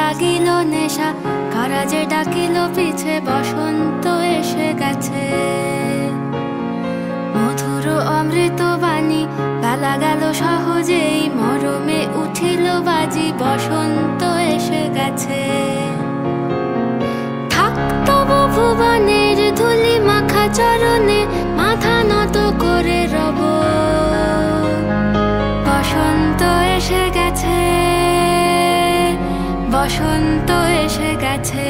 লাগিল নেশা, কারা যে ডাকিল পিছে, বসন্ত এসে গেছে। মধুর অমৃত বাণী, বেলা গেল সহজেই, মরমে উঠিল বাজি, বসন্ত এসে গেছে। থাক তবু ভুবনের ধুলি মাখা চরণে, মাথা নত করে রব। বসন্ত এসে গেছে, বসন্ত এসে গেছে।